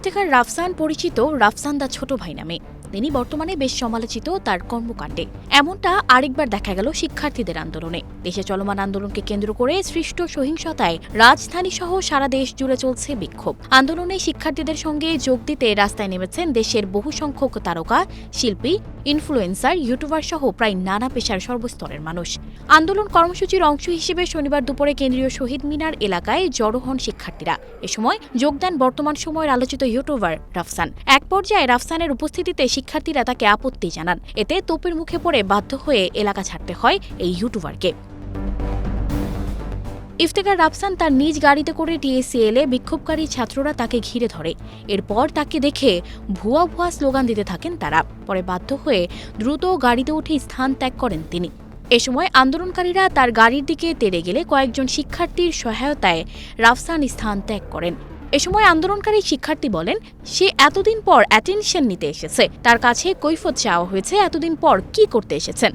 ইফতেখার রাফসান পরিচিত রাফসান দা ছোট ভাই নামে। তিনি বর্তমানে বেশ সমালোচিত তার কর্মকাণ্ডে। এমনটা আরেকবার দেখা গেল শিক্ষার্থীদের আন্দোলনে। দেশে চলমান আন্দোলনকে কেন্দ্র করে সৃষ্ট সহিংসতায় রাজধানী সহ সারা দেশ জুড়ে চলছে বিক্ষোভ। আন্দোলনে শিক্ষার্থীদের সঙ্গে যোগ দিতে রাস্তায় নেমেছেন দেশের বহু সংখ্যক তারকা, শিল্পী, ইনফ্লুয়েন্সার, ইউটিউবার সহ প্রায় নানা পেশার সর্বস্তরের মানুষ। আন্দোলন কর্মসূচির অংশ হিসেবে শনিবার দুপুরে কেন্দ্রীয় শহীদ মিনার এলাকায় জড়ো হন শিক্ষার্থীরা। এ সময় যোগ দেন বর্তমান সময়ের আলোচিত ইউটিউবার রাফসান। এক পর্যায়ে রাফসানের উপস্থিতিতে শিক্ষার্থীরা তাকে আপত্তি জানান। এতে তোপের মুখে পড়ে বাধ্য হয়ে এলাকা ছাড়তে হয় এই ইউটিউবারকে। ইফতেখার রাফসান তার নিজ গাড়িতে করে টিএসসিএলে বিক্ষোভকারী ছাত্ররা তাকে ঘিরে ধরে। এরপর তাকে দেখে ভুয়া ভুয়া স্লোগান দিতে থাকেন তারা। পরে বাধ্য হয়ে দ্রুত গাড়িতে উঠে স্থান ত্যাগ করেন তিনি। এ সময় আন্দোলনকারীরা তার গাড়ির দিকে তেড়ে গেলে কয়েকজন শিক্ষার্থীর সহায়তায় রাফসান স্থান ত্যাগ করেন। এ সময় আন্দোলনকারী শিক্ষার্থী বলেন, সে এতদিন পর অ্যাটেনশন নিতে এসেছে, তার কাছে কৈফিয়ত চাওয়া হয়েছে এতদিন পর কি করতে এসেছেন।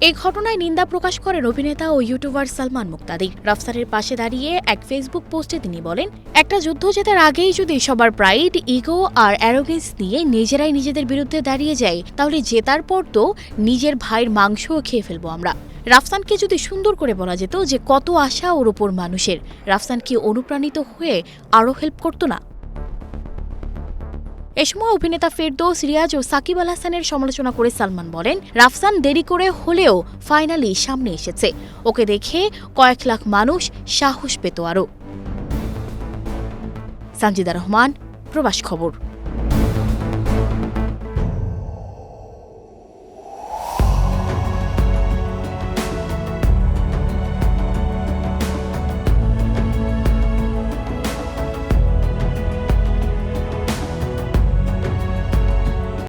এই ঘটনায় নিন্দা প্রকাশ করেন অভিনেতা ও ইউটিউবার সালমান মুক্তাদি। রাফসানের পাশে দাঁড়িয়ে এক ফেসবুক পোস্টে তিনি বলেন, একটা যুদ্ধ জেতার আগেই যদি সবার প্রাইড, ইগো আর অ্যারোগেন্স নিয়ে নিজেরাই নিজেদের বিরুদ্ধে দাঁড়িয়ে যায়, তাহলে জেতার পর তো নিজের ভাইয়ের মাংসও খেয়ে ফেলবো আমরা। রাফসানকে যদি সুন্দর করে বলা যেত যে কত আশা ওর ওপর মানুষের, রাফসান কি অনুপ্রাণিত হয়ে আরও হেল্প করতো না? এ সময় অভিনেতা ফেরদৌস, রিয়াজ ও সাকিব আল হাসানের সমালোচনা করে সালমান বলেন, রাফসান দেরি করে হলেও ফাইনালি সামনে এসেছে। ওকে দেখে কয়েক লাখ মানুষ সাহস পেত আরও। সানজিদা রহমান, প্রবাস খবর।